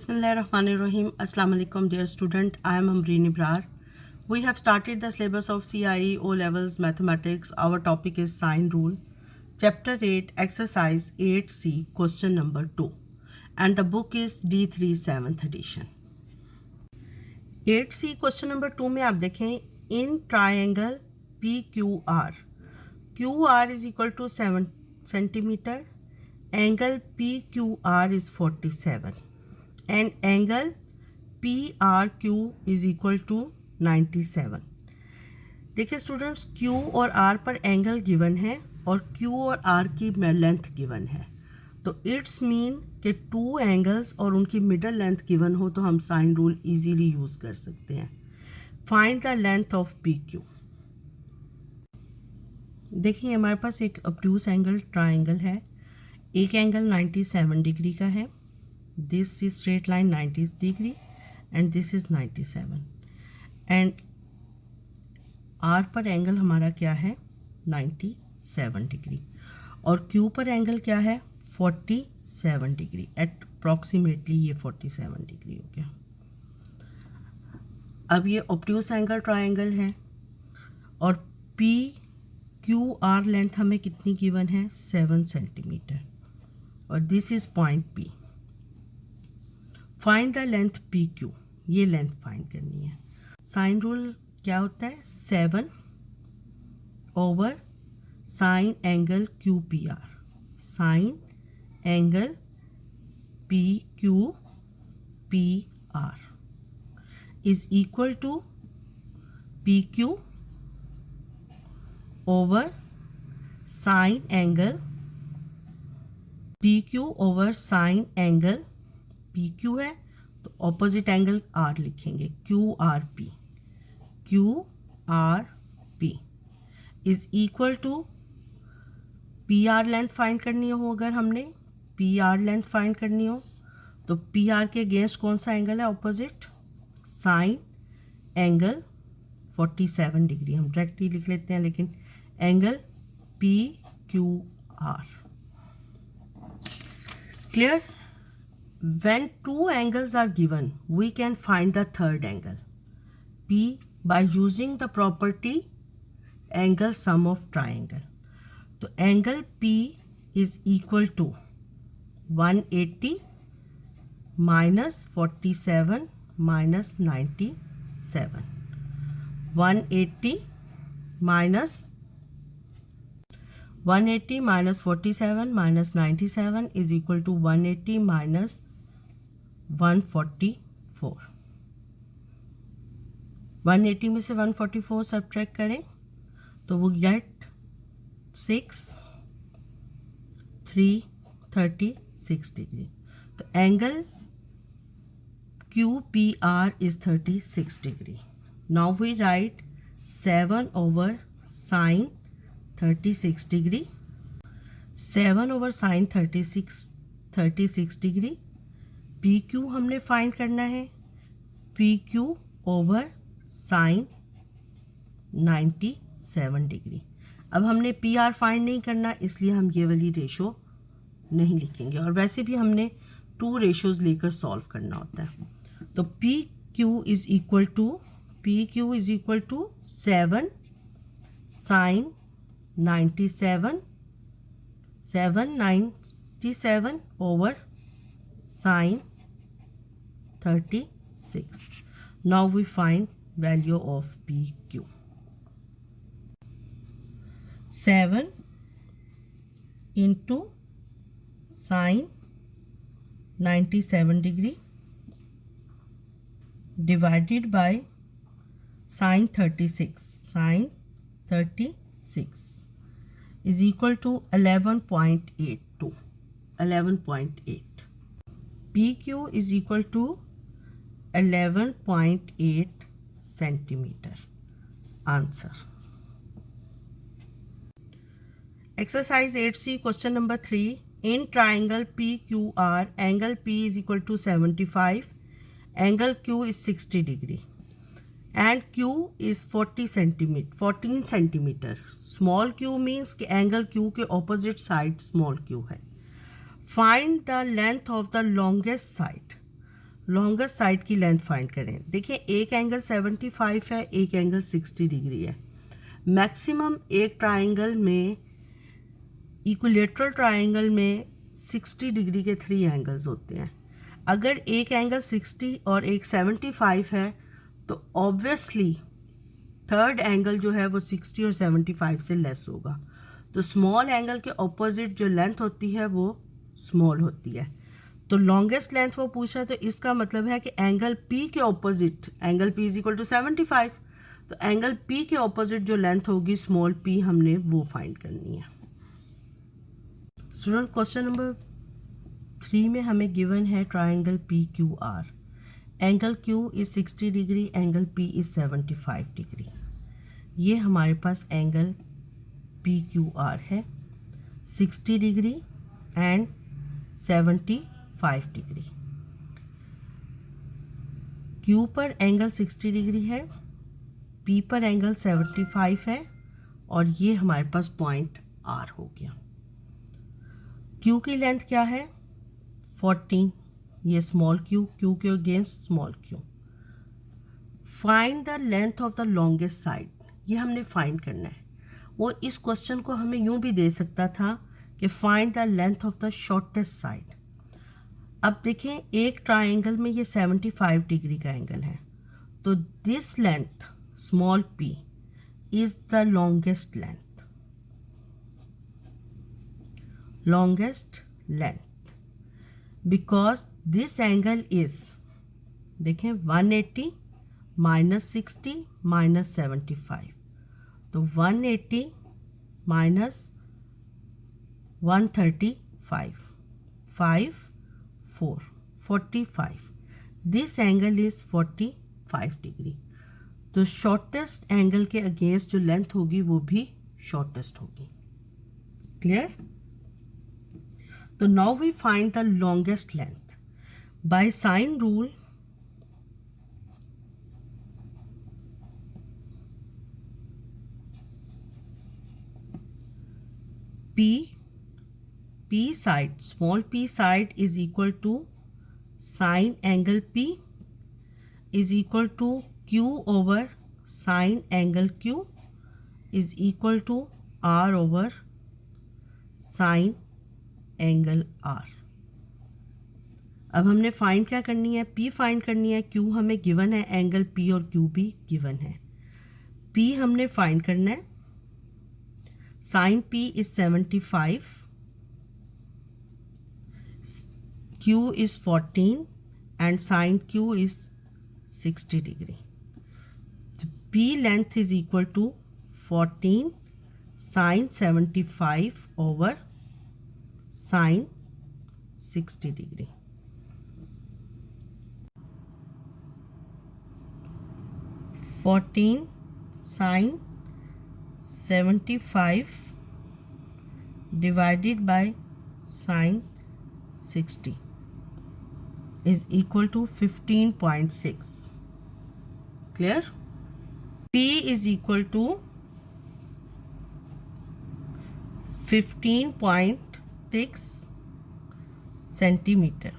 Bismillahirrahmanirrahim. Assalamu alaikum dear student. I am Amreen Ibrar. We have started the syllabus of CIE O levels mathematics. Our topic is sine rule. Chapter 8 exercise 8C question number 2 and the book is D3 7th edition. 8C question number 2 में आप देखें in triangle PQR. QR is equal to 7 centimeter. Angle PQR is 47. And angle PRQ is equal to 97. देखिए students Q और R पर angle given है और Q और R की लेंथ गिवन है, तो इट्स मीन कि टू एंगल्स और उनकी मिडल लेंथ गिवन हो तो हम साइन रूल इजीली यूज़ कर सकते हैं. Find the length of PQ. देखिए हमारे पास एक ऑब्ट्यूज एंगल ट्राइंगल है. एक एंगल 97 डिग्री का है. This is straight line 90 degree and this is 97 and R पर एंगल हमारा क्या है 97 डिग्री और Q पर एंगल क्या है 47 डिग्री. एट अप्रॉक्सीमेटली ये 47 डिग्री हो गया. अब ये ऑब्ट्यूज एंगल ट्राइंगल है और PQR लेंथ हमें कितनी गिवन है 7 सेंटीमीटर और this is point P. Find the length PQ. ये लेंथ फाइंड करनी है. साइन रूल क्या होता है 7 over sine angle QPR. Sine angle PQPR is equal to PQ over sine angle PQ over sine angle PQ है तो opposite angle R लिखेंगे QRP. QRP is equal to PR length find करनी हो. अगर हमने PR लेंथ फाइंड करनी हो तो PR के अगेंस्ट कौन सा एंगल है ऑपोजिट साइन एंगल 47 डिग्री. हम डायरेक्टली लिख लेते हैं लेकिन angle PQR. Clear. When two angles are given, we can find the third angle P by using the property angle sum of triangle. तो angle P is equal to 180 minus 47 minus 97. 180 minus 47 minus 97 is equal to 180 minus 144. 180 में से 144 subtract करें तो वो get 36 degree. तो angle QPR is 36 degree. Now we write 7 over sine 36 degree. 7 over sine 36 degree. PQ हमने find करना है PQ over sign 97 degree. अब हमने PR फाइंड नहीं करना इसलिए हम ये वाली रेशो नहीं लिखेंगे और वैसे भी हमने 2 रेशोज़ लेकर सॉल्व करना होता है. तो PQ is equal to 7 sine 97 over sine 36. Now we find value of PQ. 7 into sine 97 degree divided by sine 36 is equal to 11.82. 11.8. PQ is equal to 11.8 centimeter. Answer. Exercise 8C question number 3. In triangle PQR, angle P is equal to 75. Angle Q is 60 degree. and Q is 14 centimeter. Small q means कि angle Q के opposite side small q है. Find the length of the longest side. Longest side की length find करें। देखिए एक angle 75 है, एक angle 60 degree है। मैक्सिमम एक ट्राइंगल में, इक्विलेटरल ट्राइंगल में 60 डिग्री के 3 एंगल्स होते हैं। अगर एक एंगल 60 और एक 75 है तो ऑब्वियसली थर्ड एंगल जो है वो 60 और 75 से लेस होगा। तो स्मॉल एंगल के ऑपोजिट जो लेंथ होती है वो स्मॉल होती है। तो लॉन्गेस्ट लेंथ वो पूछा, तो इसका मतलब है कि एंगल P के opposite, angle P is equal to 75, तो एंगल P के ऑपोजिट जो लेंथ होगी स्मॉल p, हमने वो फाइंड करनी है। स्टूडेंट क्वेश्चन नंबर 3 में हमें गिवन है triangle PQR। Angle Q is 60 degree, angle P is 75 degree. ये हमारे पास एंगल PQR है 60 डिग्री एंड 75 डिग्री। Q पर एंगल 60 डिग्री है, P पर एंगल 75 है और ये हमारे पास पॉइंट R हो गया। Q की लेंथ क्या है 14, ये स्मॉल q, Q के against small q। Find the length of the longest side, ये हमने फाइंड करना है। वो इस क्वेश्चन को हमें यूं भी दे सकता था कि find the length of the shortest side. अब देखें एक ट्राइंगल में ये 75 डिग्री का एंगल है, तो this length small p is the longest length, longest length, because this angle is, देखें 180 माइनस 60 माइनस 75, तो 180 minus 135, 5 4 45, this angle is 45 degree. तो शॉर्टेस्ट एंगल के अगेंस्ट जो लेंथ होगी वो भी शॉर्टेस्ट होगी। क्लियर? तो now we find the longest length by sine rule. P side, small p side is equal to sine angle P is equal to Q over sine angle Q is equal to R over sine angle R। अब हमने find क्या करनी है, P find करनी है। Q हमें given है, angle P और Q भी गिवन है। P हमने फाइंड करना है, sine P is 75, Q is 14 and sine Q is 60 degree. The P length is equal to 14 sine 75 over sine 60 degree. Fourteen sine 75 divided by sine 60 is equal to 15.6. Clear? P is equal to 15.6 centimetre.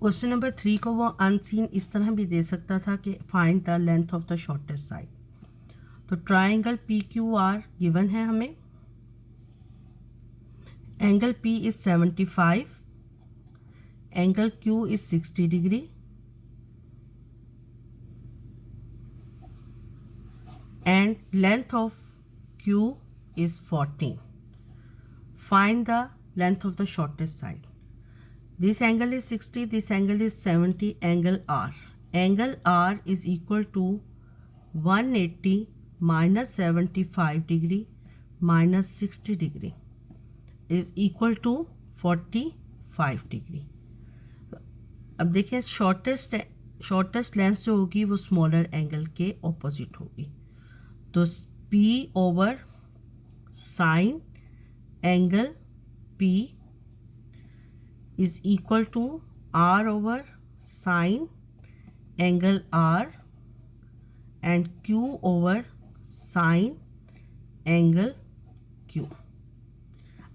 Question number 3 को वो unseen इस तरह भी दे सकता था कि find the length of the shortest side. तो triangle PQR given है हमें, angle P is 75, angle Q is 60 degree and length of Q is 14. Find the length of the shortest side. This angle is 60, this angle is 70, angle R. Angle R is equal to 180 minus 75 degree minus 60 degree is equal to 45 degree. अब देखिए shortest length जो होगी वो smaller angle के opposite होगी। तो P over sine angle P is equal to R over sine angle R and Q over sine angle Q।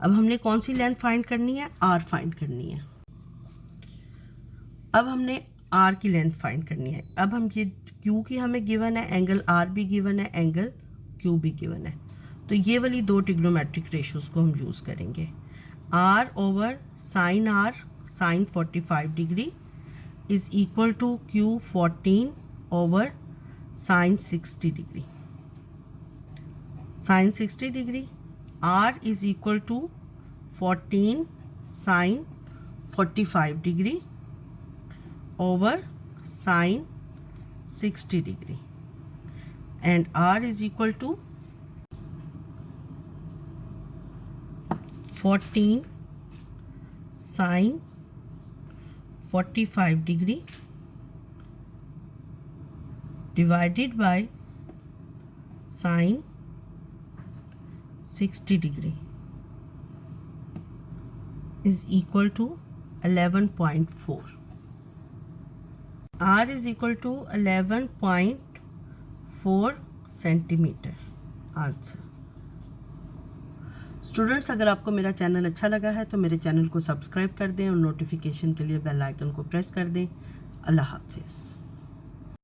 अब हमने कौन सी लेंथ फाइंड करनी है, आर फाइंड करनी है। अब हमने आर की लेंथ फाइंड करनी है। अब हम ये क्यू की हमें गिवन है, एंगल आर भी गिवन है, एंगल क्यू भी गिवन है, तो ये वाली दो ट्रिग्नोमेट्रिक रेशियोज को हम यूज़ करेंगे। R over sine R, sine 45 degree is equal to Q 14 over sine 60 degree. Sine 60 degree, R is equal to 14 sine 45 degree over sine 60 degree, and R is equal to 14 sine 45 degree divided by sine 60 degree is equal to 11.4. R is equal to 11.4 centimetre answer. Students, अगर आपको मेरा channel अच्छा लगा है तो मेरे channel को subscribe कर दें और नोटिफिकेशन के लिए बेल आइकन को प्रेस कर दें। अल्लाह हाफिज़।